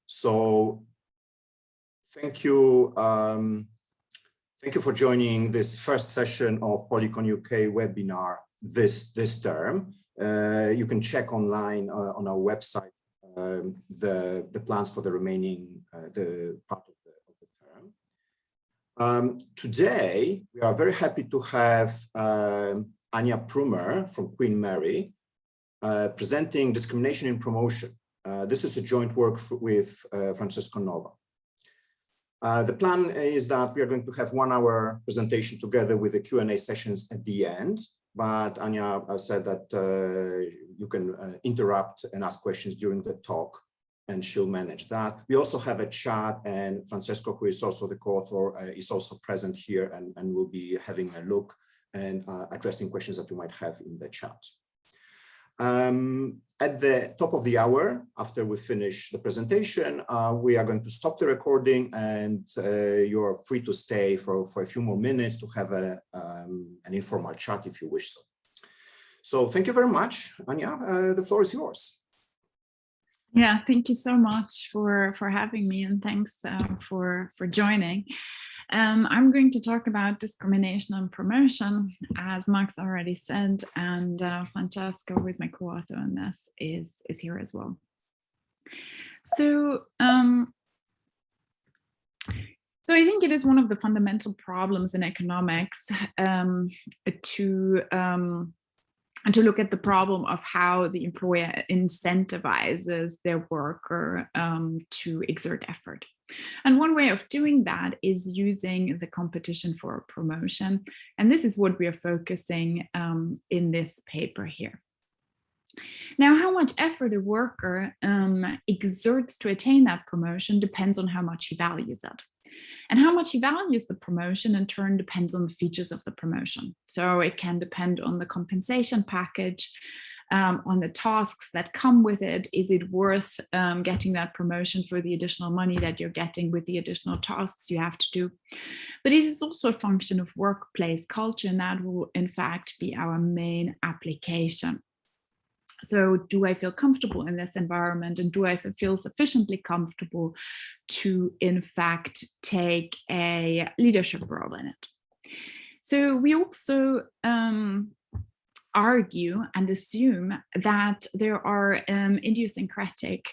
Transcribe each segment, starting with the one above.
So thank you. Thank you for joining this first session of Polycon UK webinar this term. You can check online on our website the plans for the remaining the part of the term. Today, we are very happy to have Anja Prummer from Queen Mary presenting Discrimination in Promotion. This is a joint work with Francesco Nava. The plan is that we are going to have 1 hour presentation together with the Q&A sessions at the end, but Anja said that you can interrupt and ask questions during the talk, and she'll manage that. We also have a chat, and Francesco, who is also the co-author, is also present here and will be having a look and addressing questions that you might have in the chat. At the top of the hour, after we finish the presentation, we are going to stop the recording, and you're free to stay for a few more minutes to have an informal chat if you wish so. So thank you very much, Anja. The floor is yours. Yeah, thank you so much for having me, and thanks for joining. I'm going to talk about discrimination and promotion, as Max already said, and Francesco, who is my co-author on this, is here as well. So, so I think it is one of the fundamental problems in economics to look at the problem of how the employer incentivizes their worker to exert effort. And one way of doing that is using the competition for a promotion. And this is what we are focusing in this paper here. Now, how much effort a worker exerts to attain that promotion depends on how much he values it. And how much he values the promotion in turn depends on the features of the promotion. So it can depend on the compensation package, on the tasks that come with it. Is it worth getting that promotion for the additional money that you're getting with the additional tasks you have to do? But it is also a function of workplace culture, and that will in fact be our main application. So do I feel comfortable in this environment, and do I feel sufficiently comfortable to, in fact, take a leadership role in it? So we also argue and assume that there are idiosyncratic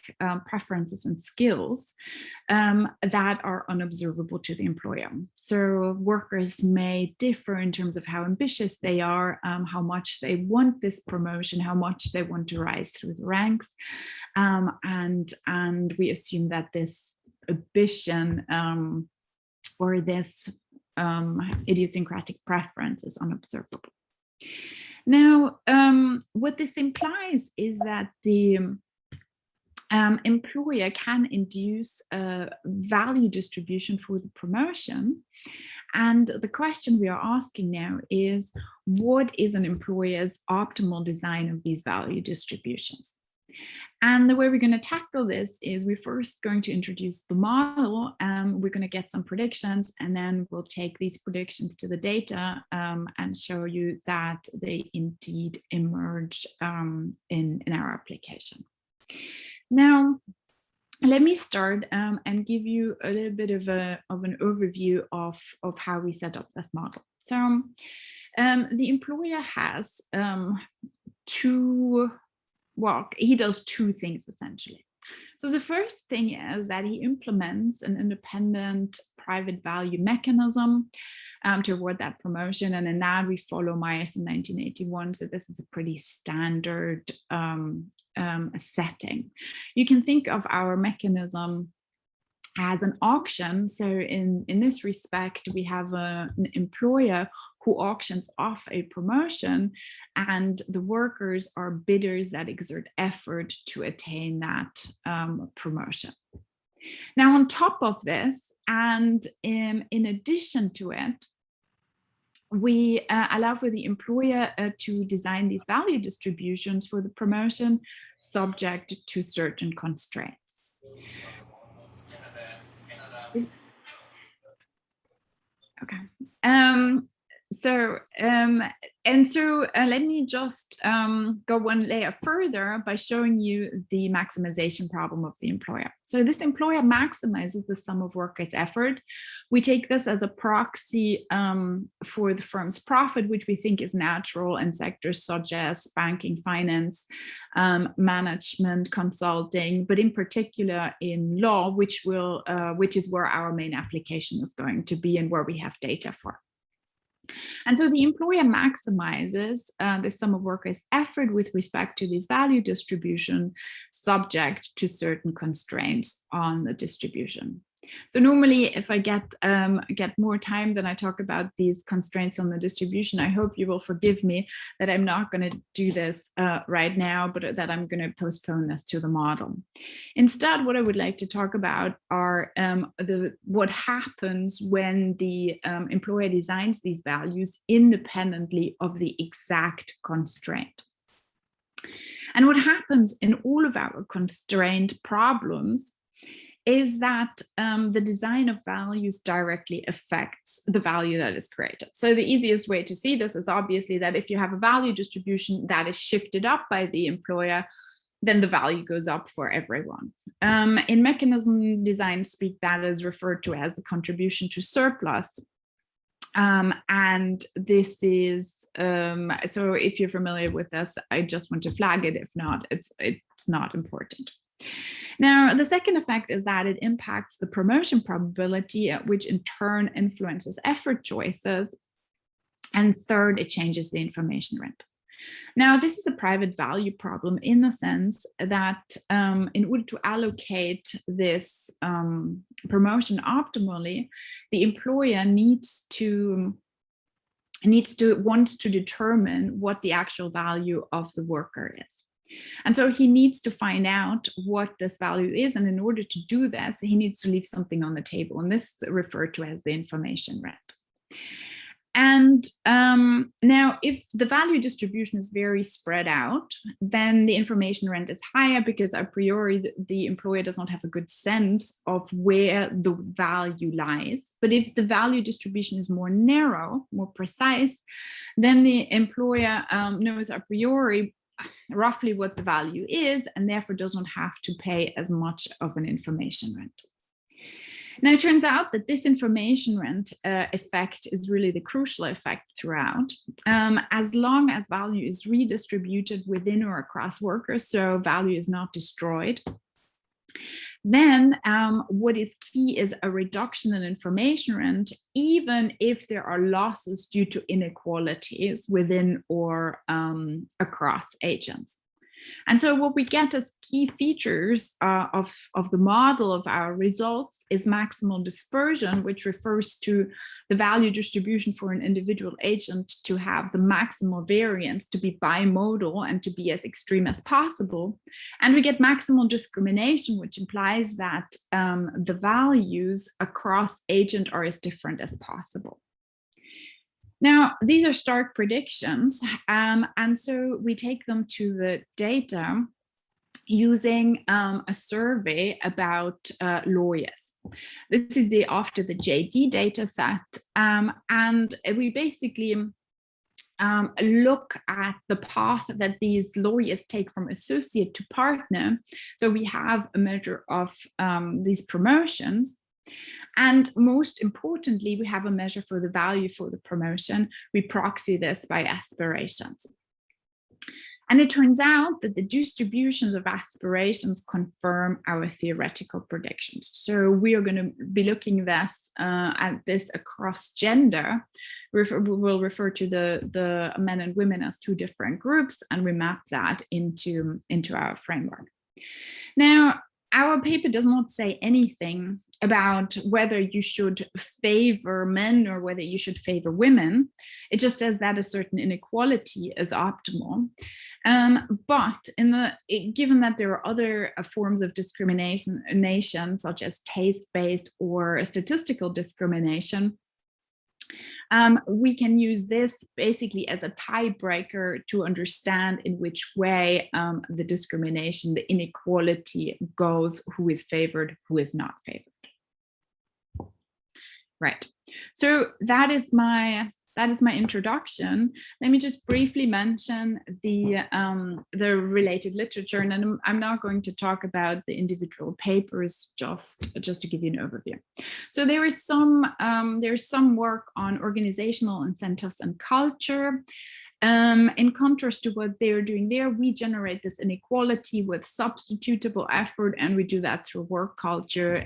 preferences and skills that are unobservable to the employer. So workers may differ in terms of how ambitious they are, how much they want this promotion, how much they want to rise through the ranks, and we assume that this ambition or this idiosyncratic preference is unobservable. Now, what this implies is that the employer can induce a value distribution for the promotion. And the question we are asking now is, what is an employer's optimal design of these value distributions? And the way we're going to tackle this is we're first going to introduce the model. We're going to get some predictions, and then we'll take these predictions to the data and show you that they indeed emerge in our application. Now, let me start and give you a little bit of an overview of how we set up this model. So the employer has he does two things essentially. So the first thing is that he implements an independent private value mechanism to award that promotion. And in that we follow Myers in 1981. So this is a pretty standard setting. You can think of our mechanism as an auction. So in this respect, we have an employer who auctions off a promotion, and the workers are bidders that exert effort to attain that promotion. Now, on top of this, and in addition to it, we allow for the employer to design these value distributions for the promotion subject to certain constraints. Okay. Let me just go one layer further by showing you the maximization problem of the employer. So this employer maximizes the sum of workers' effort. We take this as a proxy for the firm's profit, which we think is natural in sectors such as banking, finance, management, consulting, but in particular in law, which is where our main application is going to be and where we have data for. And so the employer maximizes the sum of workers' effort with respect to this value distribution, subject to certain constraints on the distribution. So normally, if I get more time than I talk about these constraints on the distribution, I hope you will forgive me that I'm not going to do this right now, but that I'm going to postpone this to the model. Instead, what I would like to talk about are what happens when the employer designs these values independently of the exact constraint. And what happens in all of our constraint problems is that the design of values directly affects the value that is created. So the easiest way to see this is obviously that if you have a value distribution that is shifted up by the employer, then the value goes up for everyone. In mechanism design speak, that is referred to as the contribution to surplus. And this is, so if you're familiar with this, I just want to flag it. If not, it's not important. Now, the second effect is that it impacts the promotion probability, which in turn influences effort choices. And third, it changes the information rent. Now, this is a private value problem in the sense that in order to allocate this promotion optimally, the employer wants to determine what the actual value of the worker is. And so he needs to find out what this value is. And in order to do this, he needs to leave something on the table. And this is referred to as the information rent. And now, if the value distribution is very spread out, then the information rent is higher because a priori the employer does not have a good sense of where the value lies. But if the value distribution is more narrow, more precise, then the employer knows a priori roughly what the value is and therefore doesn't have to pay as much of an information rent. Now, it turns out that this information rent effect is really the crucial effect throughout. As long as value is redistributed within or across workers, so value is not destroyed, then what is key is a reduction in information rent, even if there are losses due to inequalities within or across agents. And so what we get as key features of the model of our results is maximal dispersion, which refers to the value distribution for an individual agent to have the maximal variance, to be bimodal and to be as extreme as possible. And we get maximal discrimination, which implies that the values across agent are as different as possible. Now, these are stark predictions, and so we take them to the data using a survey about lawyers. This is after the JD data set, and we basically look at the path that these lawyers take from associate to partner. So we have a measure of these promotions. And most importantly, we have a measure for the value for the promotion. We proxy this by aspirations. And it turns out that the distributions of aspirations confirm our theoretical predictions. So we are going to be looking at this across gender. We will refer to the men and women as two different groups, and we map that into our framework. Now, our paper does not say anything about whether you should favor men or whether you should favor women. It just says that a certain inequality is optimal. But given that there are other forms of discrimination, such as taste-based or statistical discrimination, we can use this basically as a tiebreaker to understand in which way the discrimination, the inequality goes, who is favored, who is not favored. Right. So that is my that is my introduction. Let me just briefly mention the related literature, and then I'm not going to talk about the individual papers, just to give you an overview. So there's some work on organizational incentives and culture. In contrast to what they're doing there, we generate this inequality with substitutable effort, and we do that through work culture.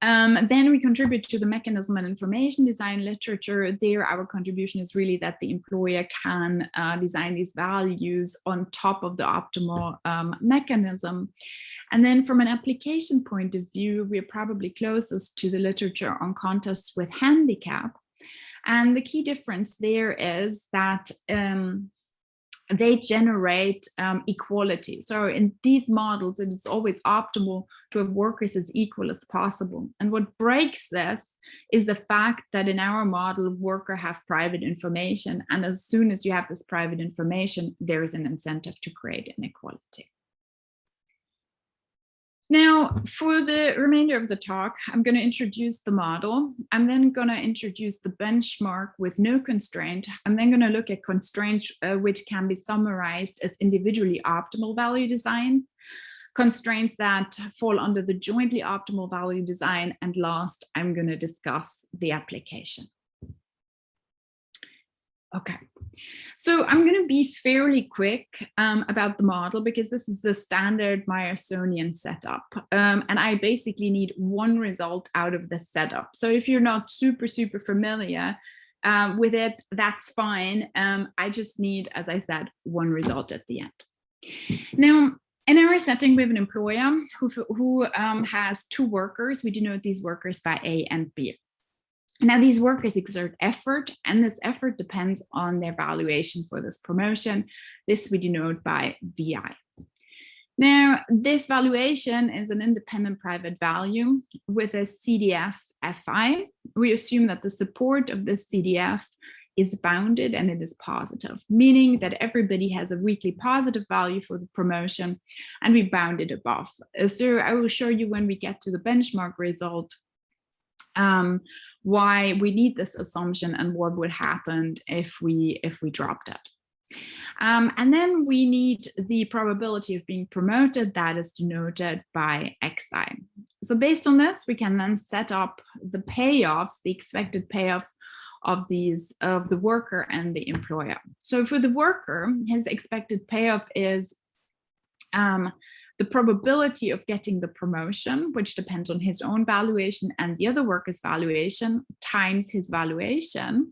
Then we contribute to the mechanism and information design literature. There, our contribution is really that the employer can design these values on top of the optimal mechanism. And then from an application point of view, we're probably closest to the literature on contests with handicap. And the key difference there is that they generate equality. So in these models, it is always optimal to have workers as equal as possible. And what breaks this is the fact that in our model, workers have private information. And as soon as you have this private information, there is an incentive to create inequality. Now, for the remainder of the talk, I'm going to introduce the model. I'm then going to introduce the benchmark with no constraint. I'm then going to look at constraints which can be summarized as individually optimal value designs, constraints that fall under the jointly optimal value design, and last, I'm going to discuss the application. Okay, so I'm going to be fairly quick about the model because this is the standard Myersonian setup. And I basically need one result out of the setup. So if you're not super familiar with it, that's fine. I just need, as I said, one result at the end. Now, in our setting, we have an employer who has two workers. We denote these workers by A and B. Now, these workers exert effort, and this effort depends on their valuation for this promotion. This we denote by VI. Now, this valuation is an independent private value with a CDF FI. We assume that the support of this CDF is bounded and it is positive, meaning that everybody has a weekly positive value for the promotion, and we bound it above. So I will show you when we get to the benchmark result why we need this assumption and what would happen if we dropped it. And then we need the probability of being promoted, that is denoted by XI. So based on this, we can then set up the payoffs, the expected payoffs of the worker and the employer. So for the worker, his expected payoff is the probability of getting the promotion, which depends on his own valuation and the other worker's valuation, times his valuation,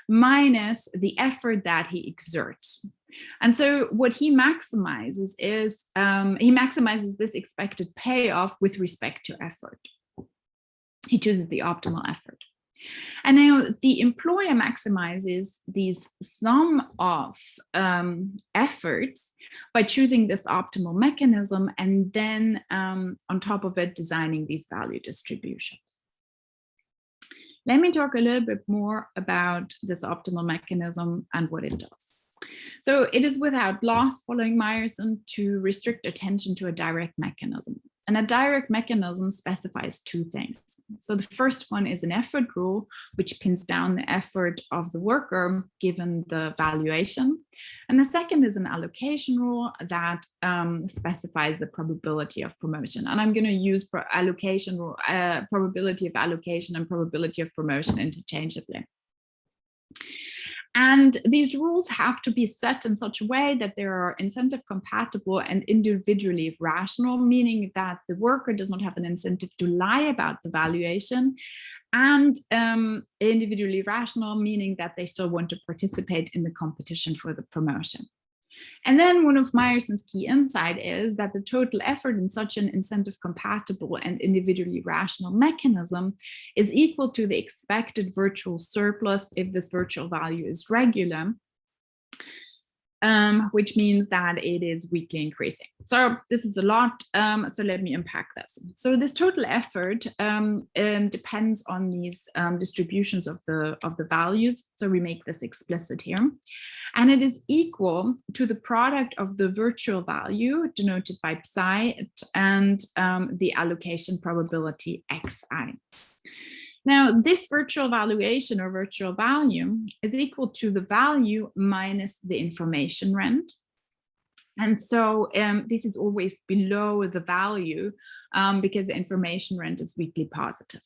minus the effort that he exerts. And so what he maximizes is, he maximizes this expected payoff with respect to effort. He chooses the optimal effort. And now the employer maximizes these sum of efforts by choosing this optimal mechanism and then on top of it, designing these value distributions. Let me talk a little bit more about this optimal mechanism and what it does. So it is without loss, following Myerson, to restrict attention to a direct mechanism. And a direct mechanism specifies two things. So the first one is an effort rule, which pins down the effort of the worker given the valuation. And the second is an allocation rule that specifies the probability of promotion. And I'm going to use allocation rule, probability of allocation and probability of promotion interchangeably. And these rules have to be set in such a way that they are incentive compatible and individually rational, meaning that the worker does not have an incentive to lie about the valuation, and individually rational, meaning that they still want to participate in the competition for the promotion. And then one of Myerson's key insight is that the total effort in such an incentive compatible and individually rational mechanism is equal to the expected virtual surplus if this virtual value is regular, which means that it is weekly increasing. So this is a lot, so let me unpack this. So this total effort depends on these distributions of the values. So we make this explicit here. And it is equal to the product of the virtual value denoted by psi and the allocation probability xi. Now, this virtual valuation or virtual value is equal to the value minus the information rent. And so this is always below the value because the information rent is weakly positive.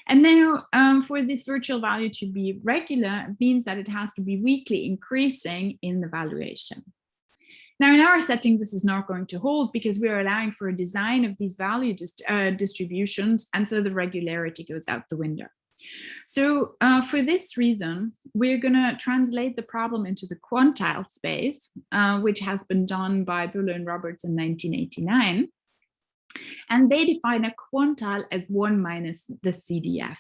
And now for this virtual value to be regular, it means that it has to be weakly increasing in the valuation. Now, in our setting, this is not going to hold because we are allowing for a design of these value distributions, and so the regularity goes out the window. So for this reason, we're going to translate the problem into the quantile space, which has been done by Buller and Roberts in 1989. And they define a quantile as 1 minus the CDF.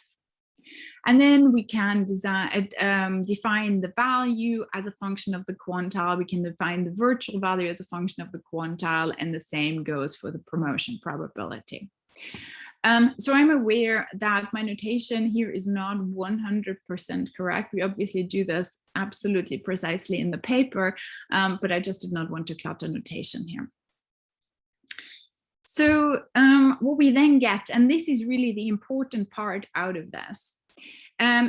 And then we can define the value as a function of the quantile. We can define the virtual value as a function of the quantile, and the same goes for the promotion probability. So I'm aware that my notation here is not 100% correct. We obviously do this absolutely precisely in the paper, but I just did not want to clutter notation here. So what we then get, and this is really the important part out of this,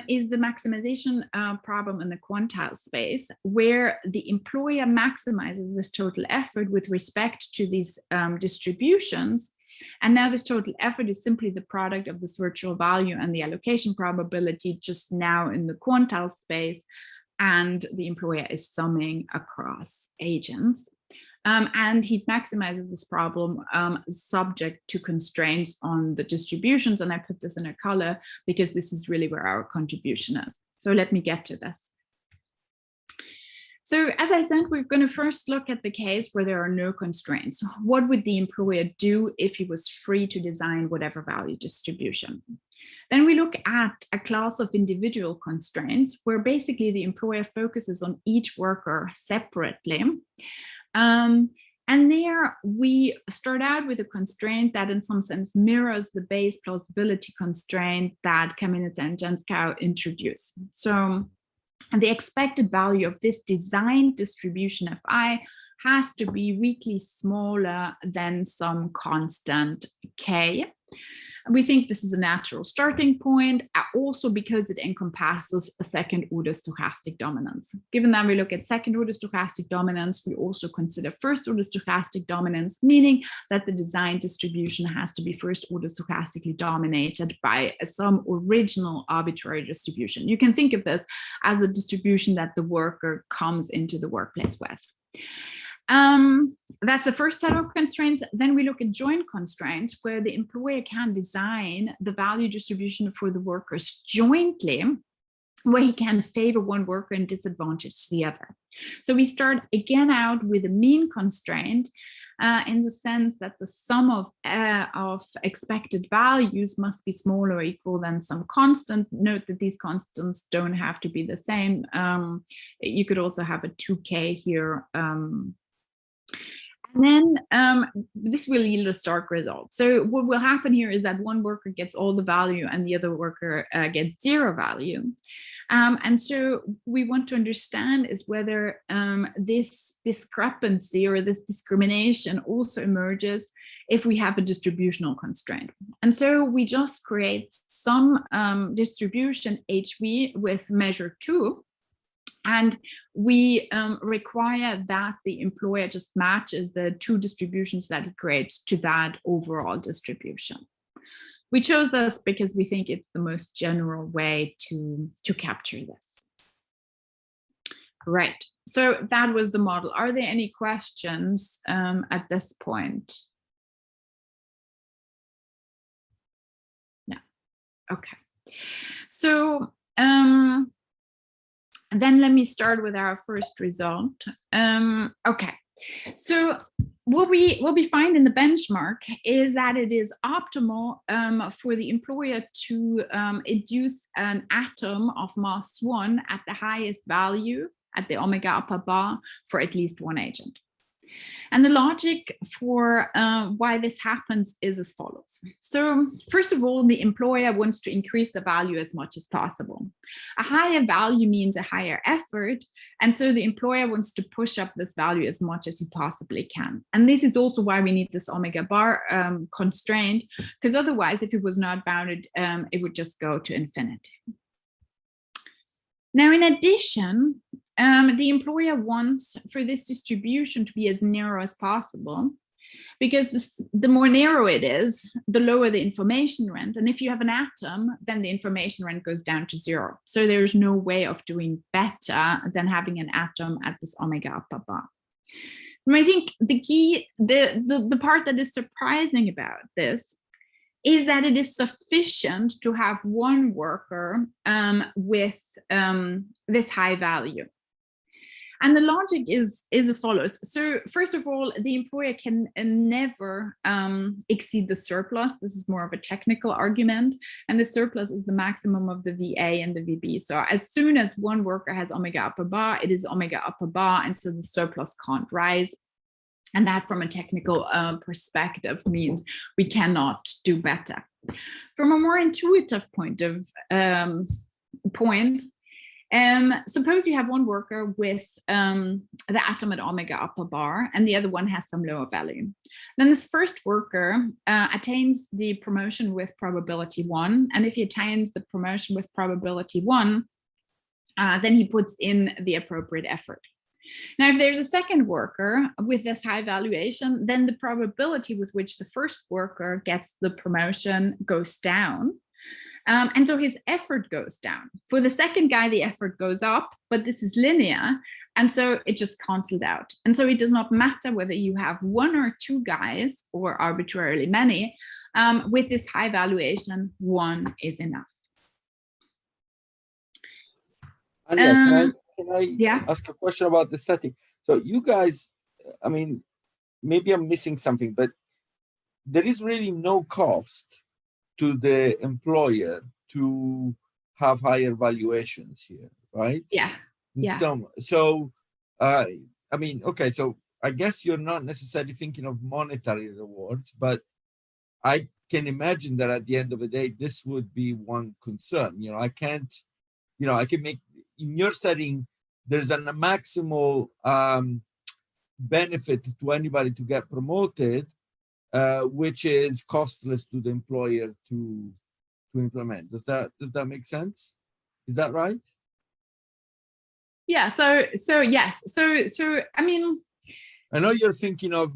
is the maximization problem in the quantile space, where the employer maximizes this total effort with respect to these distributions. And now this total effort is simply the product of this virtual value and the allocation probability just now in the quantile space, and the employer is summing across agents. And he maximizes this problem subject to constraints on the distributions. And I put this in a color because this is really where our contribution is. So let me get to this. So as I said, we're going to first look at the case where there are no constraints. What would the employer do if he was free to design whatever value distribution? Then we look at a class of individual constraints where basically the employer focuses on each worker separately. And there we start out with a constraint that in some sense mirrors the base plausibility constraint that Kamenetz and Janskow introduced. So the expected value of this designed distribution Fi has to be weakly smaller than some constant K. We think this is a natural starting point, also because it encompasses a second order stochastic dominance. Given that we look at second order stochastic dominance, we also consider first order stochastic dominance, meaning that the design distribution has to be first order stochastically dominated by some original arbitrary distribution. You can think of this as a distribution that the worker comes into the workplace with. That's the first set of constraints. Then we look at joint constraints where the employer can design the value distribution for the workers jointly, where he can favor one worker and disadvantage the other. So we start again out with a mean constraint in the sense that the sum of expected values must be smaller or equal than some constant. Note that these constants don't have to be the same. You could also have a 2K here. And then this will yield a stark result. So what will happen here is that one worker gets all the value and the other worker gets zero value. And so we want to understand is whether this discrepancy or this discrimination also emerges if we have a distributional constraint. And so we just create some distribution HV with measure 2. And we require that the employer just matches the two distributions that it creates to that overall distribution. We chose this because we think it's the most general way to capture this. Right, so that was the model. Are there any questions at this point? No, okay. So, then let me start with our first result. Okay, so what we find in the benchmark is that it is optimal for the employer to induce an atom of mass 1 at the highest value at the omega upper bar for at least one agent. And the logic for why this happens is as follows. So first of all, the employer wants to increase the value as much as possible. A higher value means a higher effort. And so the employer wants to push up this value as much as he possibly can. And this is also why we need this omega bar constraint, because otherwise, if it was not bounded, it would just go to infinity. Now, in addition, the employer wants for this distribution to be as narrow as possible, because the more narrow it is, the lower the information rent. And if you have an atom, then the information rent goes down to 0. So there's no way of doing better than having an atom at this omega upper bar. And I think the key, the part that is surprising about this is that it is sufficient to have one worker with this high value. And the logic is as follows. So first of all, the employer can never exceed the surplus. This is more of a technical argument. And the surplus is the maximum of the VA and the VB. So as soon as one worker has omega upper bar, it is omega upper bar. And so the surplus can't rise. And that from a technical perspective means we cannot do better. From a more intuitive point, suppose you have one worker with the atom at omega upper bar and the other one has some lower value. Then this first worker attains the promotion with probability 1. And if he attains the promotion with probability 1, then he puts in the appropriate effort. Now, if there's a second worker with this high valuation, then the probability with which the first worker gets the promotion goes down. And so his effort goes down. For the second guy, the effort goes up, but this is linear. And so it just cancels out. And so it does not matter whether you have 1 or 2 guys or arbitrarily many, with this high valuation, 1 is enough. Anja, can I ask a question about the setting? So you guys, I mean, maybe I'm missing something, but there is really no cost to the employer to have higher valuations here, right? Yeah. So, I mean, okay, so I guess you're not necessarily thinking of monetary rewards, but I can imagine that at the end of the day, this would be one concern. You know, I can make, in your setting, there's a maximal benefit to anybody to get promoted, which is costless to the employer to implement. Does that make sense? Is that right? Yeah. So yes. So I mean, I know you're thinking of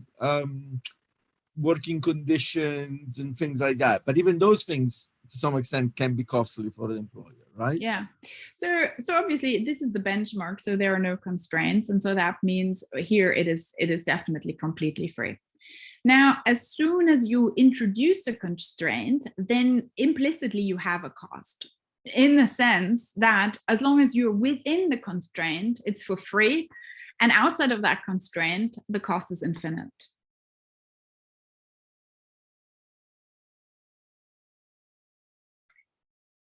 working conditions and things like that, but even those things to some extent can be costly for the employer, right? Yeah. So obviously this is the benchmark, so there are no constraints, and so that means here it is definitely completely free. Now, as soon as you introduce a constraint, then implicitly you have a cost, in the sense that as long as you're within the constraint, it's for free, and outside of that constraint, the cost is infinite.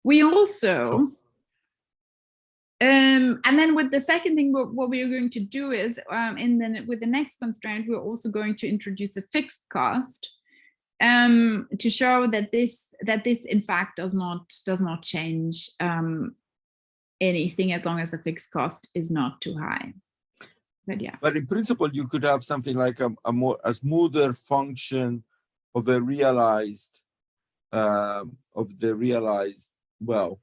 We also, and then with the second thing, what we are going to do is, and then with the next constraint, we're also going to introduce a fixed cost to show that this in fact does not change anything as long as the fixed cost is not too high. But yeah. But in principle, you could have something like a smoother function of the realized well.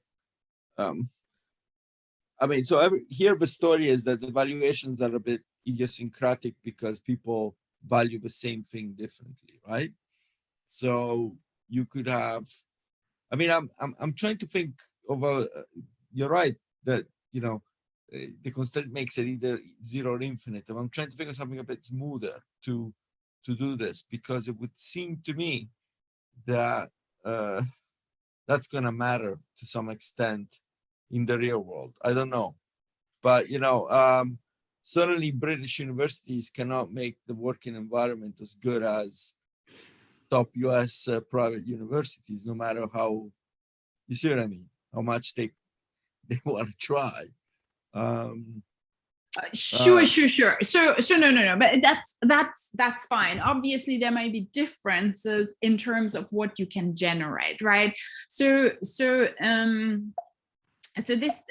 I mean, so here the story is that the valuations are a bit idiosyncratic because people value the same thing differently, right? So you could have, I mean, I'm trying to think of you're right that, you know, the constraint makes it either 0 or infinite. I'm trying to think of something a bit smoother to do this, because it would seem to me that that's going to matter to some extent in the real world. I don't know, but you know, certainly British universities cannot make the working environment as good as top US private universities, no matter how, you see what I mean, how much they want to try. Sure. So no, but that's fine. Obviously, there may be differences in terms of what you can generate, right? So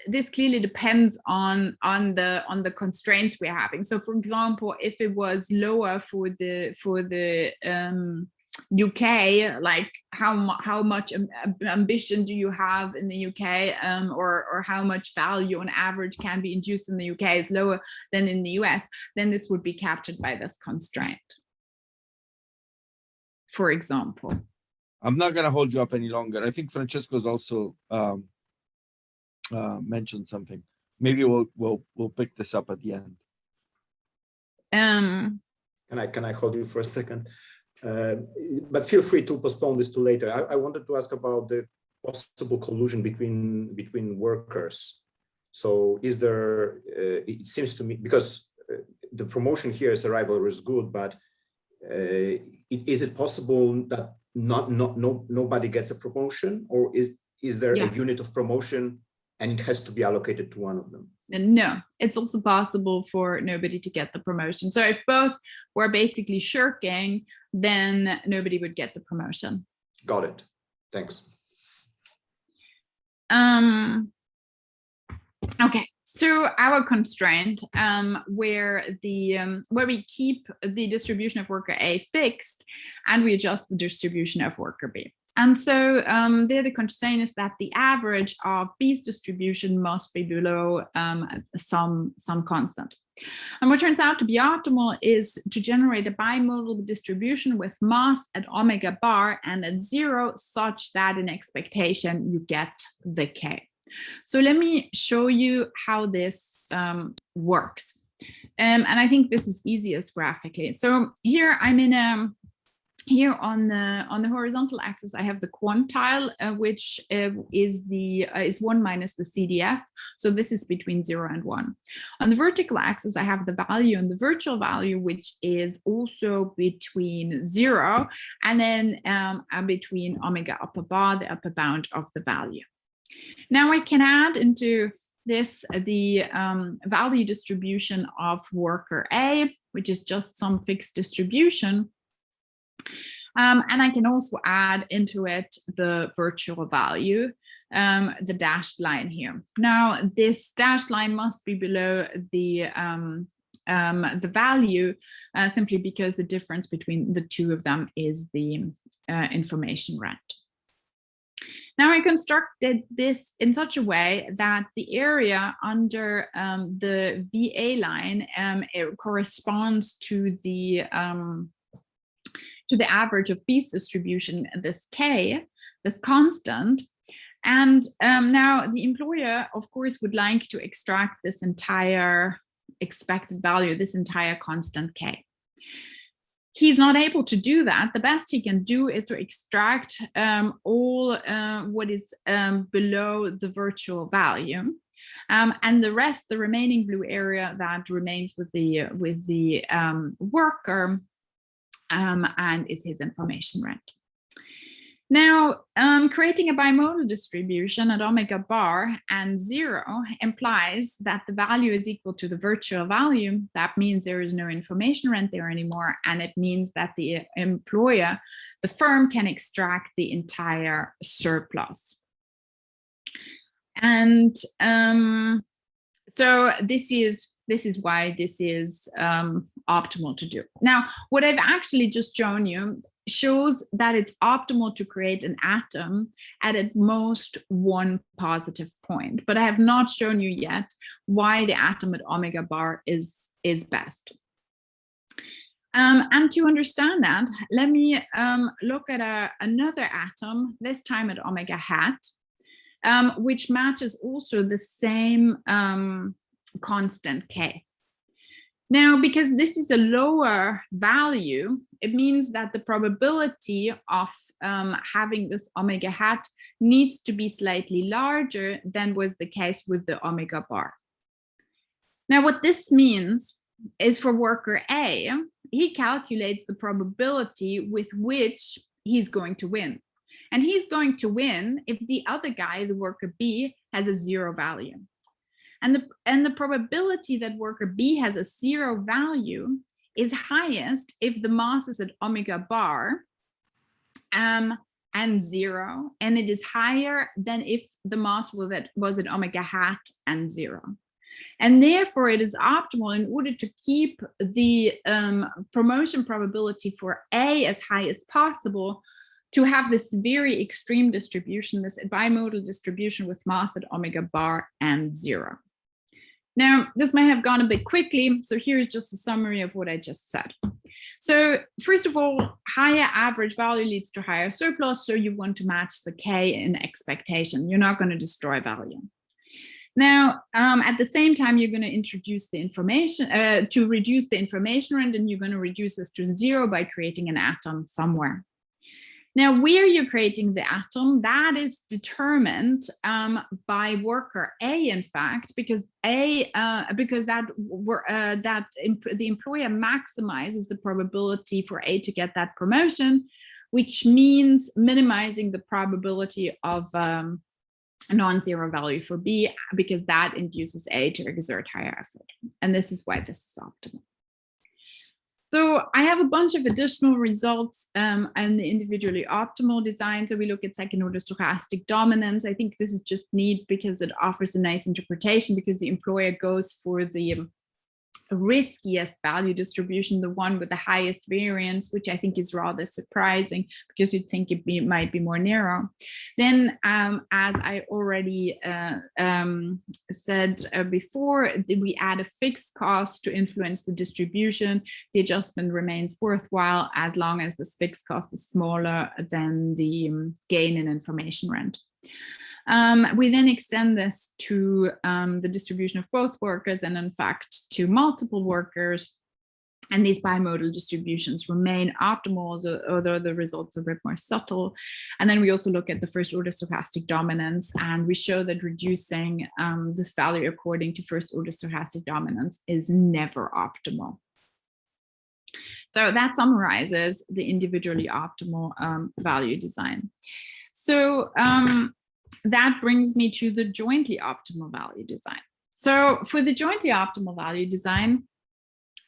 this clearly depends on the constraints we're having. So, for example, if it was lower for the UK, like how much ambition do you have in the UK, or how much value on average can be induced in the UK is lower than in the US, then this would be captured by this constraint, for example. I'm not going to hold you up any longer. I think Francesco's also mentioned something. Maybe we'll pick this up at the end. Can I hold you for a second? But feel free to postpone this to later. I wanted to ask about the possible collusion between workers. So is there, it seems to me, because the promotion here as a rival is good, but is it possible that nobody gets a promotion, or is there a unit of promotion and it has to be allocated to one of them? No, it's also possible for nobody to get the promotion. So if both were basically shirking, then nobody would get the promotion. Got it. Thanks. Okay, so our constraint, where we keep the distribution of worker A fixed and we adjust the distribution of worker B. And so there the constraint is that the average of B's distribution must be below some constant. And what turns out to be optimal is to generate a bimodal distribution with mass at omega bar and at 0, such that in expectation you get the K. So let me show you how this works. And I think this is easiest graphically. So here I'm in here on the horizontal axis, I have the quantile, which is 1 minus the CDF. So this is between 0 and 1. On the vertical axis, I have the value and the virtual value, which is also between 0 and then between omega upper bar, the upper bound of the value. Now I can add into this the value distribution of worker A, which is just some fixed distribution. And I can also add into it the virtual value, the dashed line here. Now, this dashed line must be below the value simply because the difference between the two of them is the information rent. Now, I constructed this in such a way that the area under the VA line it corresponds to the average of B's distribution, this K, this constant. And now the employer, of course, would like to extract this entire expected value, this entire constant K. He's not able to do that. The best he can do is to extract all what is below the virtual value. And the rest, the remaining blue area that remains with the worker, and is his information rent. Now, creating a bimodal distribution at omega bar and 0 implies that the value is equal to the virtual value. That means there is no information rent there anymore, and it means that the employer, the firm, can extract the entire surplus. And so this is why this is optimal to do. Now, what I've actually just shown you shows that it's optimal to create an atom at most one positive point, but I have not shown you yet why the atom at omega bar is best. And to understand that, let me look at another atom, this time at omega hat, which matches also the same constant K. Now, because this is a lower value, it means that the probability of having this omega hat needs to be slightly larger than was the case with the omega bar. Now, what this means is for worker A, he calculates the probability with which he's going to win. And he's going to win if the other guy, the worker B, has a 0 value. And the probability that worker B has a 0 value is highest if the mass is at omega bar and 0, and it is higher than if the mass was at omega hat and 0. And therefore, it is optimal, in order to keep the promotion probability for A as high as possible, to have this very extreme distribution, this bimodal distribution with mass at omega bar and 0. Now, this may have gone a bit quickly, so here's just a summary of what I just said. So first of all, higher average value leads to higher surplus, so you want to match the K in expectation. You're not going to destroy value. Now, at the same time, you're going to introduce the information to reduce the information rent, and you're going to reduce this to 0 by creating an atom somewhere. Now, where you're creating the atom, that is determined by worker A, in fact, because the employer maximizes the probability for A to get that promotion, which means minimizing the probability of a non-zero value for B, because that induces A to exert higher effort. And this is why this is optimal. So I have a bunch of additional results and the individually optimal design. So we look at second order stochastic dominance. I think this is just neat because it offers a nice interpretation, because the employer goes for the riskiest value distribution, the one with the highest variance, which I think is rather surprising, because you'd think it might be more narrow. Then, as I already said before, we add a fixed cost to influence the distribution. The adjustment remains worthwhile as long as this fixed cost is smaller than the gain in information rent. We then extend this to the distribution of both workers, and in fact to multiple workers, and these bimodal distributions remain optimal, although the results are a bit more subtle. And then we also look at the first order stochastic dominance, and we show that reducing this value according to first order stochastic dominance is never optimal. So that summarizes the individually optimal value design. So that brings me to the jointly optimal value design. So for the jointly optimal value design,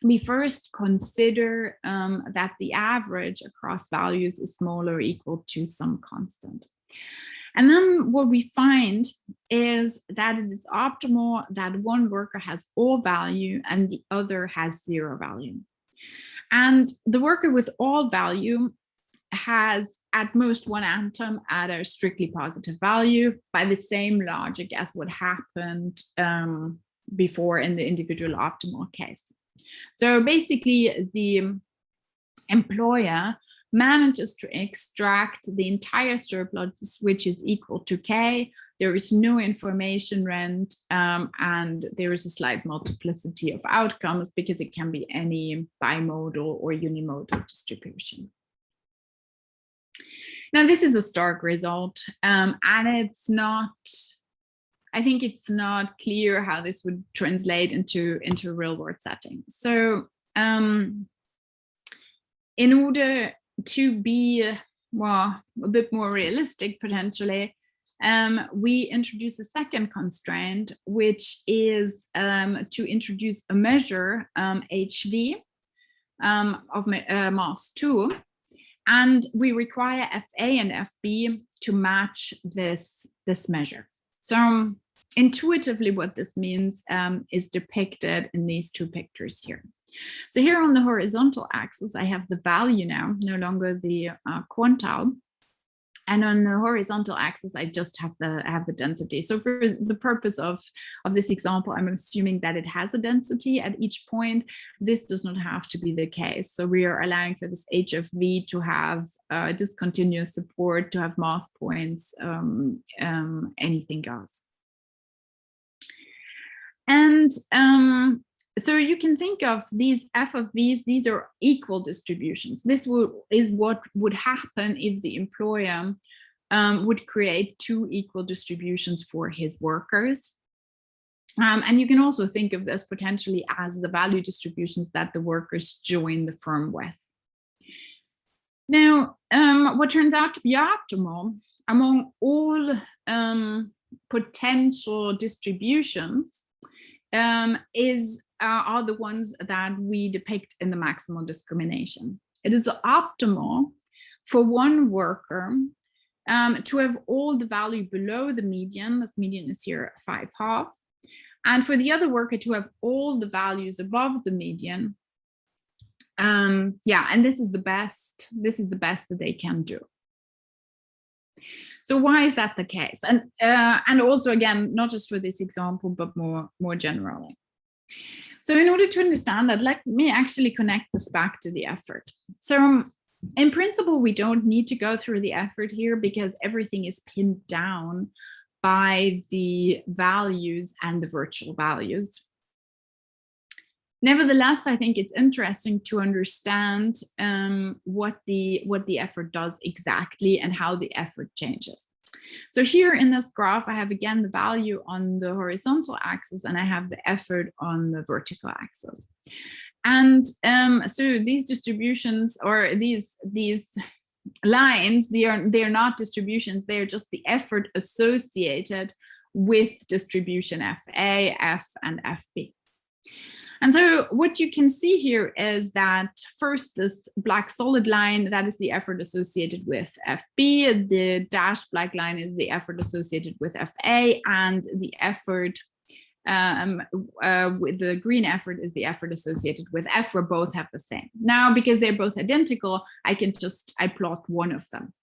we first consider that the average across values is smaller or equal to some constant. And then what we find is that it is optimal that one worker has all value and the other has 0 value. And the worker with all value has at most one atom at a strictly positive value, by the same logic as what happened before in the individual optimal case. So basically, the employer manages to extract the entire surplus, which is equal to K. There is no information rent, and there is a slight multiplicity of outcomes, because it can be any bimodal or unimodal distribution. Now, this is a stark result, and it's not, I think it's not clear how this would translate into a real world setting. So in order to be, well, a bit more realistic potentially, we introduce a second constraint, which is to introduce a measure, HV, of mass 2. And we require FA and FB to match this measure. So intuitively, what this means is depicted in these two pictures here. So here on the horizontal axis, I have the value now, no longer the quantile. And on the horizontal axis, I just have the density. So for the purpose of this example, I'm assuming that it has a density at each point. This does not have to be the case. So we are allowing for this H of V to have discontinuous support, to have mass points, anything goes. And so you can think of these F of V's, these are equal distributions. This is what would happen if the employer would create 2 equal distributions for his workers. And you can also think of this potentially as the value distributions that the workers join the firm with. Now, what turns out to be optimal among all potential distributions are the ones that we depict in the maximal discrimination. It is optimal for one worker to have all the value below the median. This median is here 5/2, and for the other worker to have all the values above the median. Yeah, and this is the best. This is the best that they can do. So why is that the case? And also, again, not just for this example, but more generally. So in order to understand that, let me actually connect this back to the effort. So in principle, we don't need to go through the effort here because everything is pinned down by the values and the virtual values. Nevertheless, I think it's interesting to understand what the effort does exactly and how the effort changes. So here in this graph, I have again the value on the horizontal axis and I have the effort on the vertical axis. And so these distributions, or these lines, they are not distributions, they are just the effort associated with distribution FA, F, and FB. And so what you can see here is that first, this black solid line, that is the effort associated with FB, the dashed black line is the effort associated with FA, and the effort with the green effort is the effort associated with F, where both have the same. Now, because they're both identical, I plot one of them.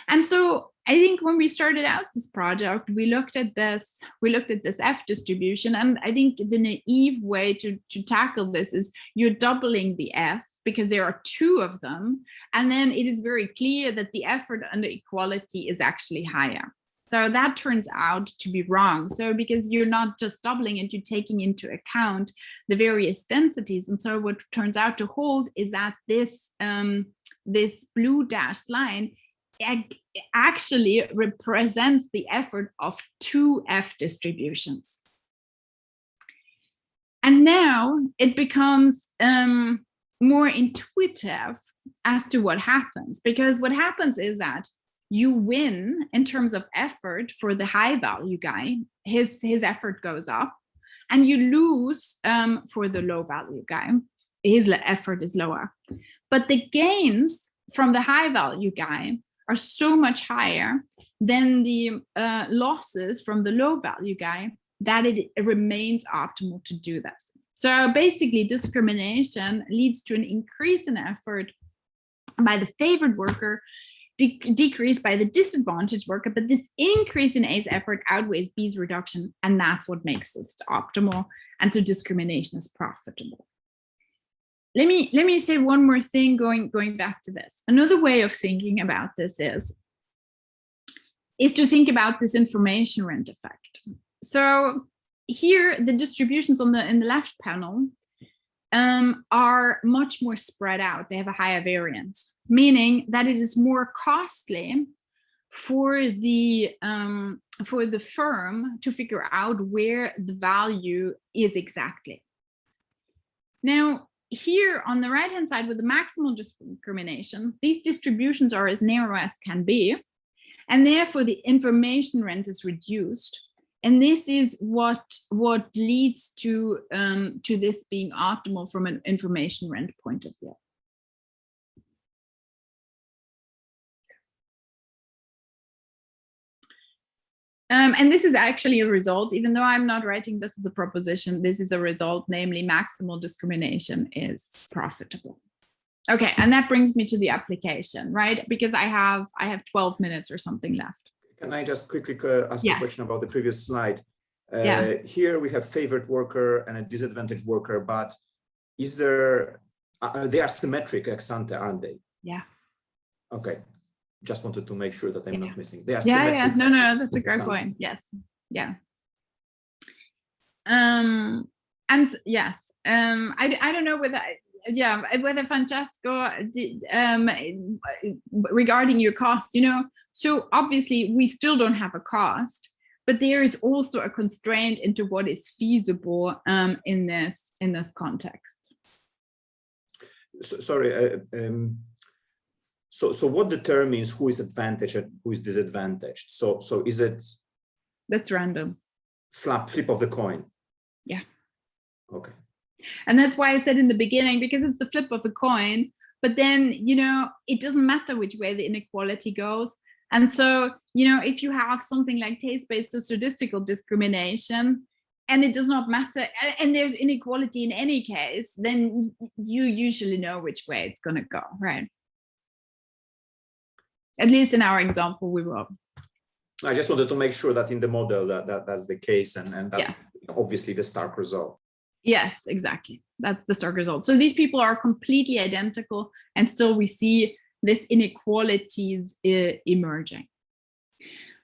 And so I think when we started out this project, we looked at this F distribution, and I think the naive way to tackle this is you're doubling the F because there are two of them, and then it is very clear that the effort under equality is actually higher. So that turns out to be wrong. So because you're not just doubling it, you're taking into account the various densities. And so what turns out to hold is that this blue dashed line actually represents the effort of two F distributions. And now it becomes more intuitive as to what happens, because what happens is that you win in terms of effort for the high value guy, his effort goes up, and you lose for the low value guy, his effort is lower. But the gains from the high value guy are so much higher than the losses from the low value guy that it remains optimal to do this. So basically, discrimination leads to an increase in effort by the favored worker, decrease by the disadvantaged worker, but this increase in A's effort outweighs B's reduction, and that's what makes it optimal. And so discrimination is profitable. Let me say one more thing going back to this. Another way of thinking about this is to think about this information rent effect. So here, the distributions in the left panel are much more spread out. They have a higher variance, meaning that it is more costly for the firm to figure out where the value is exactly. Now, here on the right-hand side with the maximal discrimination, these distributions are as narrow as can be, and therefore the information rent is reduced. And this is what leads to this being optimal from an information rent point of view. And this is actually a result, even though I'm not writing this as a proposition, this is a result, namely maximal discrimination is profitable. Okay, and that brings me to the application, right? Because I have 12 minutes or something left. Can I just quickly ask a question about the previous slide? Here we have favored worker and a disadvantaged worker, but is there, they are symmetric ex ante, aren't they? Yeah. Okay. Just wanted to make sure that I'm not missing. They are symmetric. No, that's a great point. Yes. Yeah. And yes, I don't know whether Francesco regarding your cost, so obviously we still don't have a cost, but there is also a constraint into what is feasible in this context. Sorry. So what determines who is advantaged and who is disadvantaged? So is it? That's random. Flip of the coin. Yeah. Okay. And that's why I said in the beginning, because it's the flip of a coin, but then, it doesn't matter which way the inequality goes. And so, if you have something like taste-based or statistical discrimination, and it does not matter, and there's inequality in any case, then you usually know which way it's going to go, right? At least in our example, we will. I just wanted to make sure that in the model that's the case, and that's obviously the stark result. Yes, exactly. That's the stark result. So these people are completely identical, and still we see this inequalities emerging.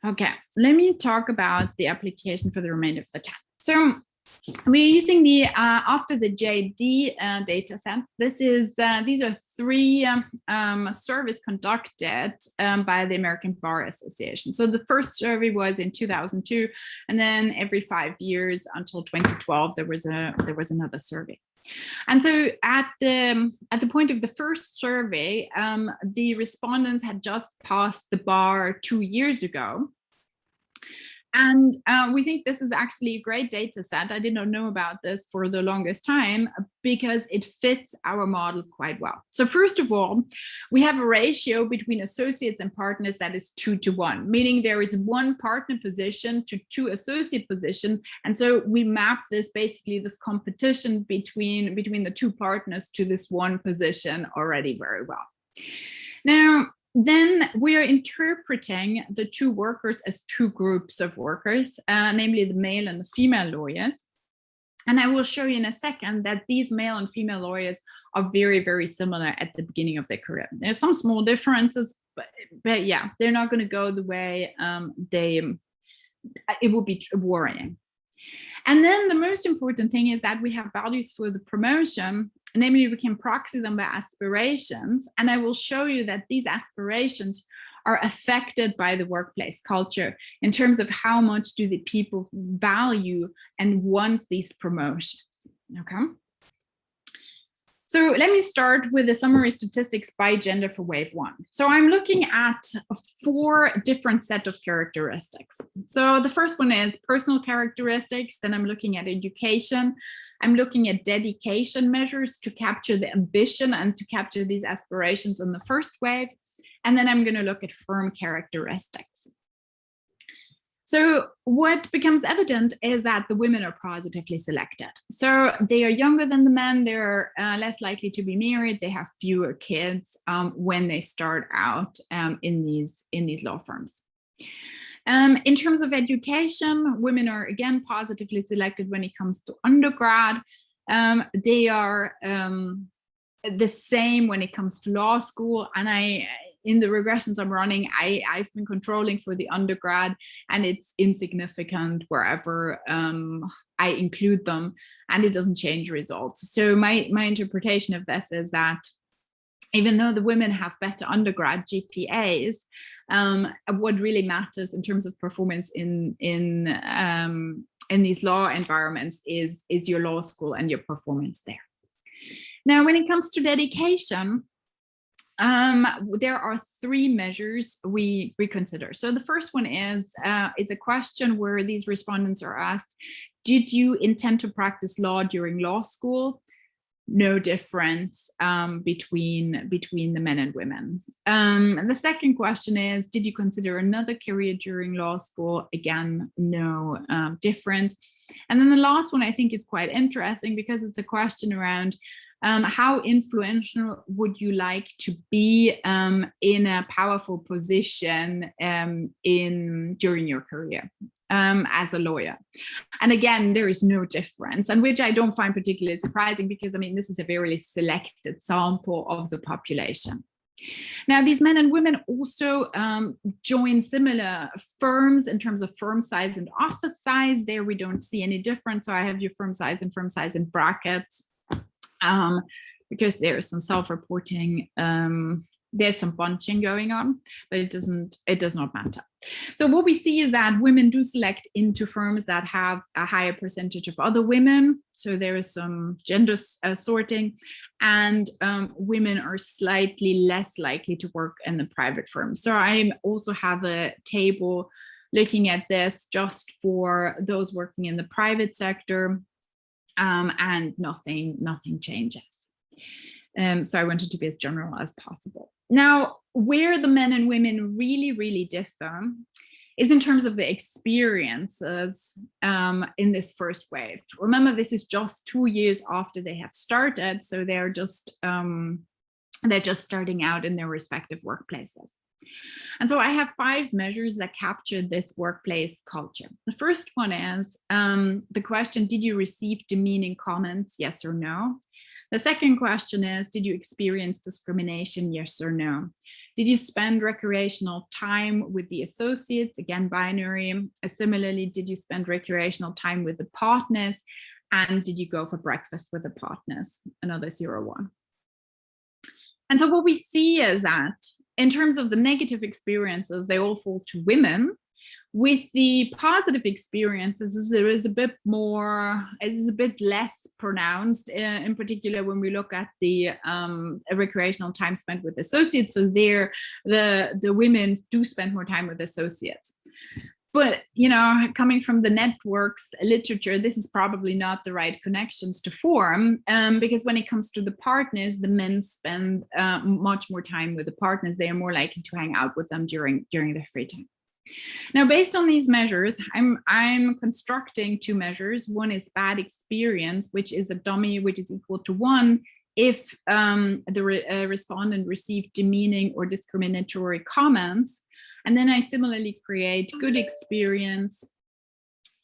Okay, let me talk about the application for the remainder of the time. So we're using the after the JD data set. These are 3 surveys conducted by the American Bar Association. So the first survey was in 2002, and then every 5 years until 2012 there was another survey. And so at the point of the first survey, the respondents had just passed the bar 2 years ago. And we think this is actually a great data set. I did not know about this for the longest time because it fits our model quite well. So first of all, we have a ratio between associates and partners that is 2 to 1, meaning there is 1 partner position to 2 associate position. And so we map this competition between the 2 partners to this 1 position already very well. Now, then we are interpreting the 2 workers as 2 groups of workers, namely the male and the female lawyers. And I will show you in a second that these male and female lawyers are very, very similar at the beginning of their career. There's some small differences, but yeah, they're not going to go the way it would be worrying. And then the most important thing is that we have values for the promotion. Namely, we can proxy them by aspirations. And I will show you that these aspirations are affected by the workplace culture in terms of how much do the people value and want these promotions. Okay. So let me start with the summary statistics by gender for wave 1. So I'm looking at 4 different set of characteristics. So the first one is personal characteristics. Then I'm looking at education. I'm looking at dedication measures to capture the ambition and to capture these aspirations in the first wave. And then I'm going to look at firm characteristics. So what becomes evident is that the women are positively selected. So they are younger than the men, they're less likely to be married, they have fewer kids when they start out in these law firms. In terms of education, women are again positively selected when it comes to undergrad. They are the same when it comes to law school, and in the regressions I'm running, I've been controlling for the undergrad, and it's insignificant wherever I include them, and it doesn't change results. So my interpretation of this is that even though the women have better undergrad GPAs, what really matters in terms of performance in these law environments is your law school and your performance there. Now, when it comes to dedication, there are 3 measures we consider. So the first one is a question where these respondents are asked, did you intend to practice law during law school? No difference between the men and women. And the second question is, did you consider another career during law school? Again, no difference. And then the last one I think is quite interesting because it's a question around how influential would you like to be in a powerful position during your career as a lawyer? And again, there is no difference, and which I don't find particularly surprising because, I mean, this is a very selected sample of the population. Now, these men and women also join similar firms in terms of firm size and office size. There we don't see any difference. So I have your firm size in brackets. Because there's some self-reporting, there's some bunching going on, but it does not matter. So what we see is that women do select into firms that have a higher percentage of other women. So there is some gender sorting, and women are slightly less likely to work in the private firm. So I also have a table looking at this just for those working in the private sector. and nothing changes. So I wanted to be as general as possible. Now, where the men and women really differ is in terms of the experiences in this first wave. Remember, this is just 2 years after they have started, so they're just starting out in their respective workplaces. And so I have 5 measures that capture this workplace culture. The first one is the question, did you receive demeaning comments, yes or no? The second question is, did you experience discrimination, yes or no? Did you spend recreational time with the associates, again, binary? Similarly, did you spend recreational time with the partners? And did you go for breakfast with the partners? Another 0-1. And so what we see is that in terms of the negative experiences, they all fall to women. With the positive experiences, there is a bit more, it is a bit less pronounced, in particular when we look at the recreational time spent with associates. So there, the women do spend more time with associates. But, you know, coming from the networks literature, this is probably not the right connections to form, because when it comes to the partners, the men spend much more time with the partners. They are more likely to hang out with them during their free time. Now, based on these measures, I'm constructing 2 measures. One is bad experience, which is a dummy which is equal to 1 if the respondent received demeaning or discriminatory comments. And then I similarly create good experience,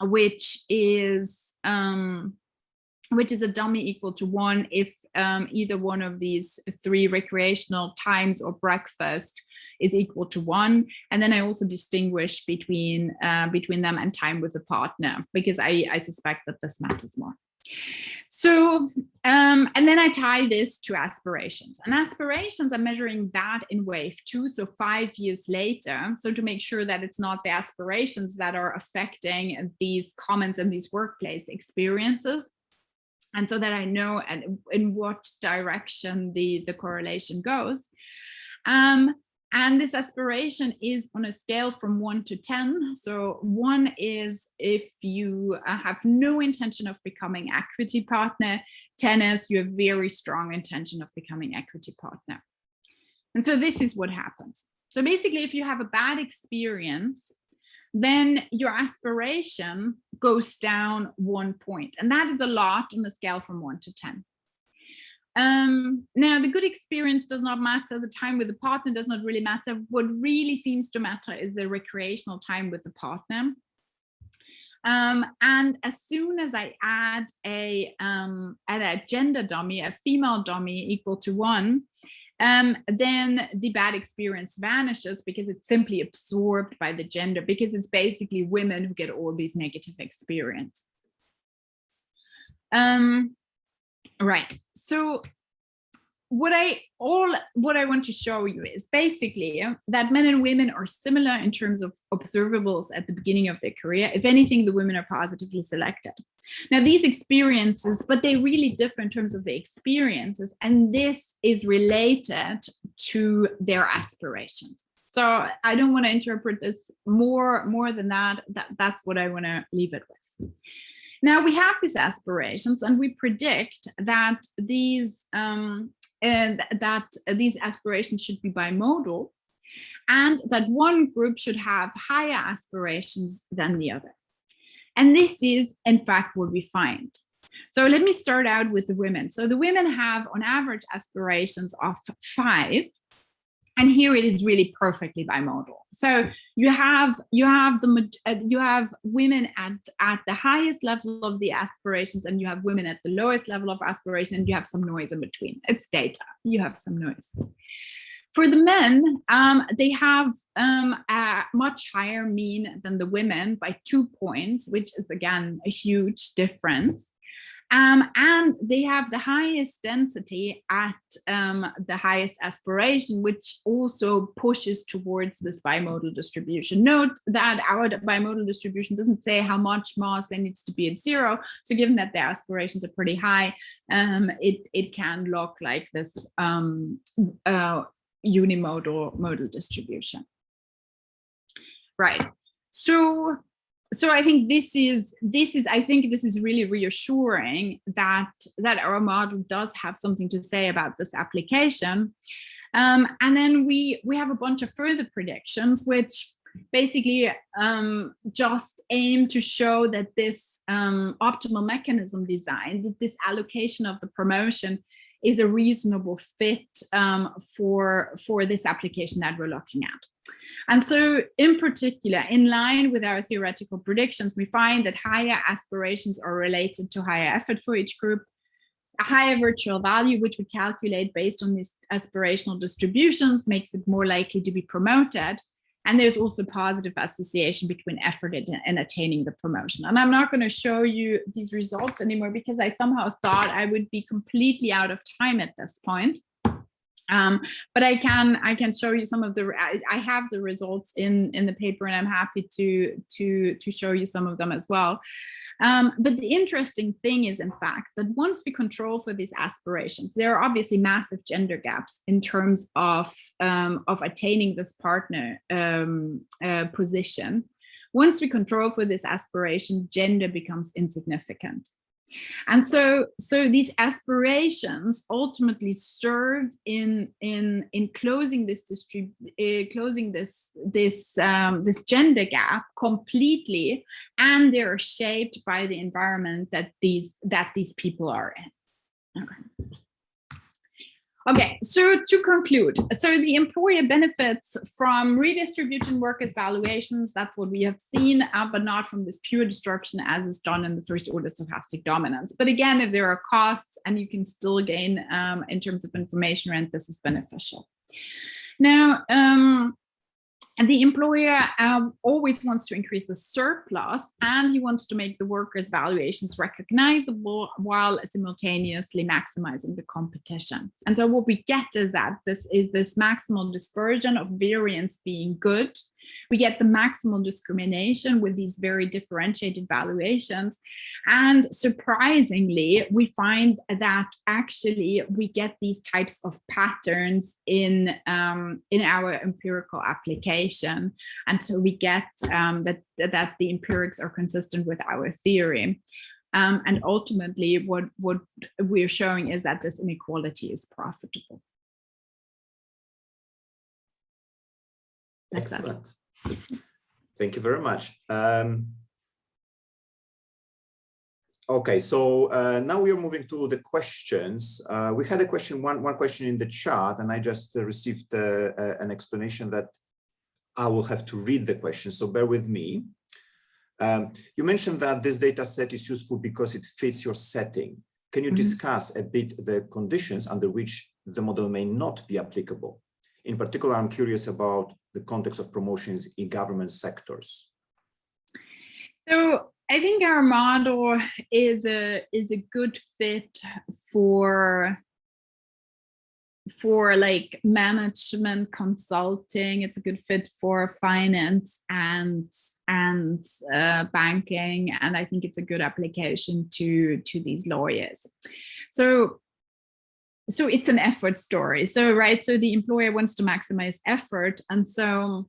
which is a dummy equal to 1 if either one of these 3 recreational times or breakfast is equal to 1. And then I also distinguish between them and time with the partner, because I suspect that this matters more. So, and then I tie this to aspirations. And aspirations, I'm measuring that in wave 2, so 5 years later. So to make sure that it's not the aspirations that are affecting these comments and these workplace experiences. And so that I know in what direction the correlation goes. And this aspiration is on a scale from 1 to 10. So 1 is if you have no intention of becoming equity partner. 10 is you have very strong intention of becoming equity partner. And so this is what happens. So basically, if you have a bad experience, then your aspiration goes down 1 point. And that is a lot on the scale from 1 to 10. Now, the good experience does not matter. The time with the partner does not really matter. What really seems to matter is the recreational time with the partner. And as soon as I add a gender dummy, a female dummy equal to 1, then the bad experience vanishes because it's simply absorbed by the gender, because it's basically women who get all these negative experiences. Right. So what I want to show you is basically that men and women are similar in terms of observables at the beginning of their career. If anything, the women are positively selected. Now, these experiences, but they really differ in terms of the experiences, and this is related to their aspirations. So I don't want to interpret this more than that. That's what I want to leave it with. Now, we have these aspirations, and we predict that these aspirations should be bimodal, and that one group should have higher aspirations than the other. And this is, in fact, what we find. So let me start out with the women. So the women have, on average, aspirations of 5. And here it is really perfectly bimodal. So you have women at the highest level of the aspirations, and you have women at the lowest level of aspiration, and you have some noise in between. It's data. You have some noise. For the men, they have a much higher mean than the women by 2 points, which is, again, a huge difference. And they have the highest density at the highest aspiration, which also pushes towards this bimodal distribution. Note that our bimodal distribution doesn't say how much mass there needs to be at 0. So given that their aspirations are pretty high, it can look like this unimodal modal distribution. Right. So so I think this is really reassuring that our model does have something to say about this application. And then we have a bunch of further predictions, which basically just aim to show that this optimal mechanism design, that this allocation of the promotion is a reasonable fit for this application that we're looking at. And so in particular, in line with our theoretical predictions, we find that higher aspirations are related to higher effort for each group, a higher virtual value, which we calculate based on these aspirational distributions, makes it more likely to be promoted. And there's also positive association between effort and attaining the promotion. And I'm not going to show you these results anymore because I somehow thought I would be completely out of time at this point. But I can show you some of the, I have the results in the paper, and I'm happy to show you some of them as well. But the interesting thing is, in fact, that once we control for these aspirations, there are obviously massive gender gaps in terms of attaining this partner position. Once we control for this aspiration, gender becomes insignificant. And so these aspirations ultimately serve in closing this gender gap completely, and they are shaped by the environment that these people are in. Okay, so to conclude, so the employer benefits from redistributing workers' valuations. That's what we have seen, but not from this pure destruction as is done in the first order stochastic dominance. But again, if there are costs and you can still gain in terms of information rent, this is beneficial. Now, and the employer always wants to increase the surplus, and he wants to make the workers' valuations recognizable while simultaneously maximizing the competition. And so what we get is that this maximal dispersion of variance being good. We get the maximal discrimination with these very differentiated valuations. And surprisingly, we find that actually we get these types of patterns in our empirical application. And so we get that the empirics are consistent with our theory. And ultimately, what we're showing is that this inequality is profitable. That's excellent. Thank you very much. Okay, so now we are moving to the questions. We had a question, one question in the chat, and I just received an explanation that I will have to read the question, so bear with me. You mentioned that this data set is useful because it fits your setting. Can you discuss a bit the conditions under which the model may not be applicable? In particular, I'm curious about the context of promotions in government sectors. So I think our model is a good fit for like management consulting. It's a good fit for finance and banking, and I think it's a good application to these lawyers. So it's an effort story. So the employer wants to maximize effort, and so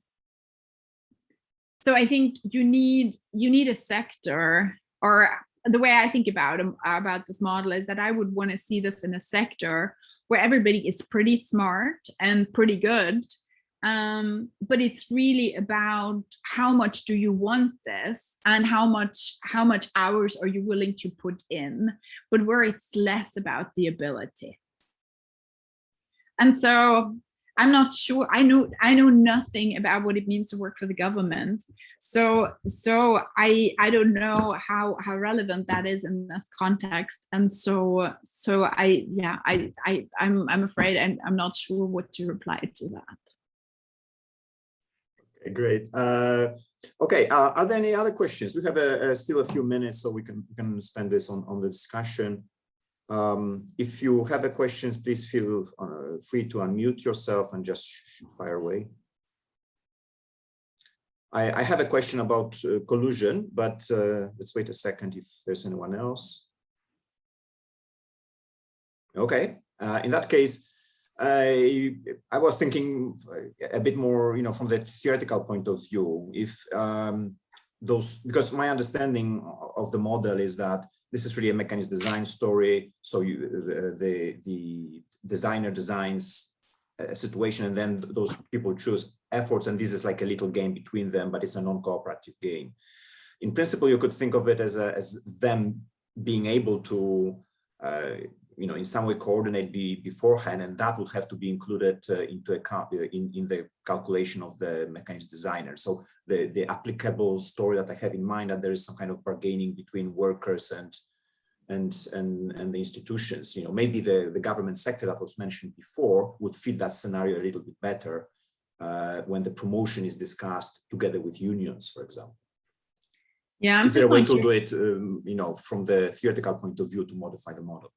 I think you need a sector, or the way I think about this model is that I would want to see this in a sector where everybody is pretty smart and pretty good, but it's really about how much do you want this and how much hours are you willing to put in, but where it's less about the ability. And so I'm not sure, I know nothing about what it means to work for the government. So I don't know how relevant that is in this context. And so I'm afraid I'm not sure what to reply to that. Okay, great. Okay, are there any other questions? We have still a few minutes, so we can spend this on the discussion. If you have a questions, please feel free to unmute yourself and just fire away. I have a question about collusion, but let's wait a second if there's anyone else. Okay, in that case, I was thinking a bit more, from the theoretical point of view. If those, because my understanding of the model is that this is really a mechanism design story. So the designer designs a situation, and then those people choose efforts, and this is like a little game between them, but it's a non-cooperative game. In principle, you could think of it as them being able to, in some way coordinate beforehand, and that would have to be included into account in the calculation of the mechanism designer. So the applicable story that I have in mind, that there is some kind of bargaining between workers and the institutions. Maybe the government sector that was mentioned before would fit that scenario a little bit better when the promotion is discussed together with unions, for example. Yeah, is there a way to do it, from the theoretical point of view, to modify the model?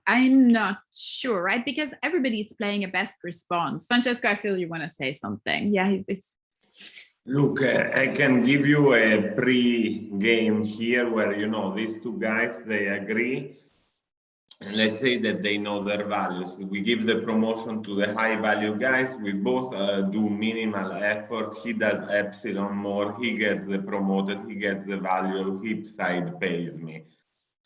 I'm not sure, right? Because everybody's playing a best response. Francesco, I feel you want to say something. Yeah, Look, I can give you a pre-game here where, these two guys, they agree. And let's say that they know their values. We give the promotion to the high value guys. We both do minimal effort. He does epsilon more. He gets the promoted. He gets the value. His side pays me.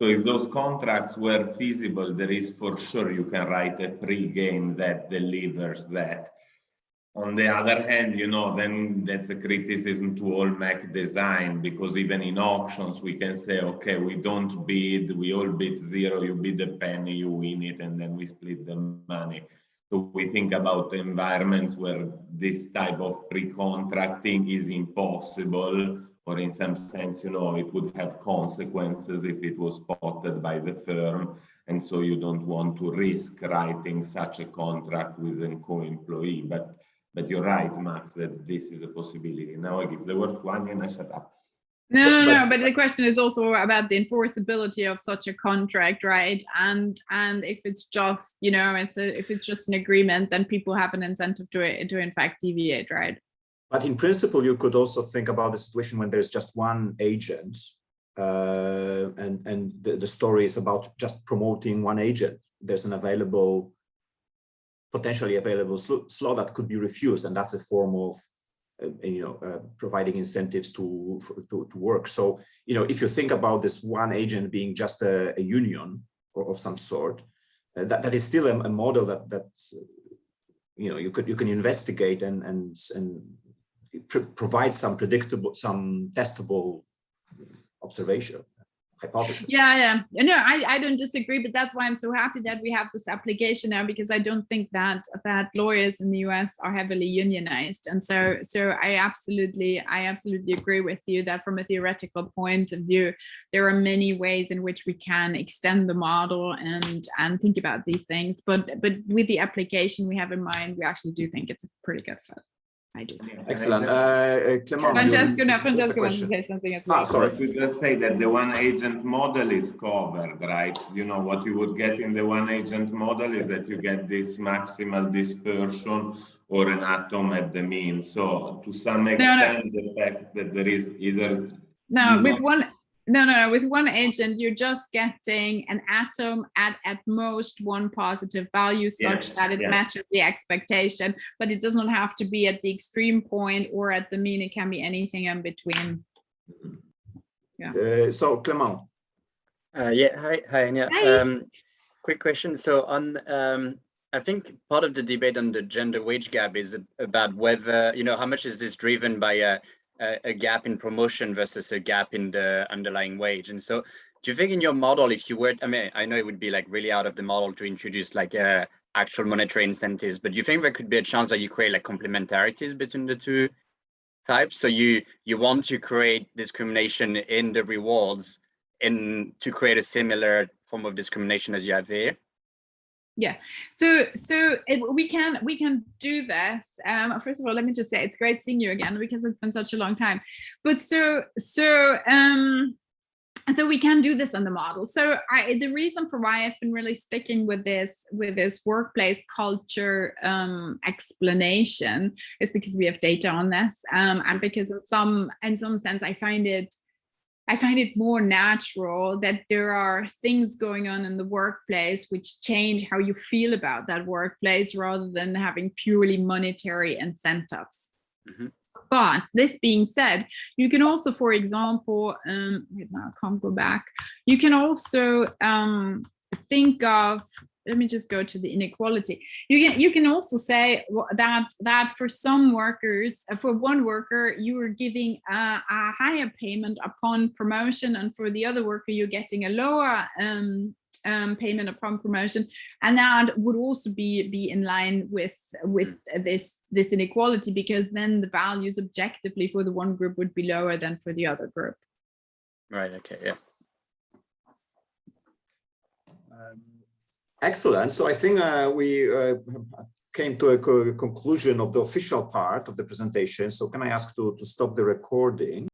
So if those contracts were feasible, there is for sure you can write a pre-game that delivers that. On the other hand, then that's a criticism to all mech design, because even in auctions, we can say, okay, we don't bid, we all bid zero, you bid a penny, you win it, and then we split the money. So we think about environments where this type of pre-contracting is impossible, or in some sense, it would have consequences if it was spotted by the firm. And so you don't want to risk writing such a contract with a co-employee. But you're right, Max, that this is a possibility. Now I give the word to Anja and I shut up. No, but the question is also about the enforceability of such a contract, right? And if it's just, if it's just an agreement, then people have an incentive to in fact deviate, right? But in principle, you could also think about the situation when there's just one agent, and the story is about just promoting one agent. There's an potentially available slot that could be refused, and that's a form of providing incentives to work. So if you think about this one agent being just a union or of some sort, that is still a model that you can investigate and provide some predictable, some testable observation. Hypothesis. Yeah. No, I don't disagree, but that's why I'm so happy that we have this application now, because I don't think that lawyers in the US are heavily unionized. And so I absolutely agree with you that from a theoretical point of view, there are many ways in which we can extend the model and think about these things. But with the application we have in mind, we actually do think it's a pretty good fit. I do. Excellent. Clement, Francesco wants to say something as well. Sorry. I could just say that the one agent model is covered, right? What you would get in the one agent model is that you get this maximal dispersion or an atom at the mean. So to some extent, the fact that there is either with one agent, you're just getting an atom at most one positive value such that it matches the expectation, but it doesn't have to be at the extreme point or at the mean. It can be anything in between. Yeah. So Clement. Hi, Anja. Hi. Quick question. So on, I think part of the debate on the gender wage gap is about whether, how much is this driven by a gap in promotion versus a gap in the underlying wage. And so do you think in your model, if you were, I know it would be like really out of the model to introduce like actual monetary incentives, but do you think there could be a chance that you create like complementarities between the two types? So you want to create discrimination in the rewards and to create a similar form of discrimination as you have here? Yeah, so we can do this. First of all, let me just say it's great seeing you again, because it's been such a long time. But so we can do this on the model. So the reason for why I've been really sticking with this workplace culture explanation is because we have data on this, and because in some sense I find it more natural that there are things going on in the workplace which change how you feel about that workplace rather than having purely monetary incentives. Mm-hmm. But this being said, you can also, for example, wait, now I can't go back. You can also think of, let me just go to the inequality. You can also say that for some workers, for one worker, you are giving a higher payment upon promotion, and for the other worker, you're getting a lower payment upon promotion, and that would also be in line with this inequality, because then the values objectively for the one group would be lower than for the other group. Right. Okay. Yeah. Excellent. So I think we came to a conclusion of the official part of the presentation. So can I ask to stop the recording?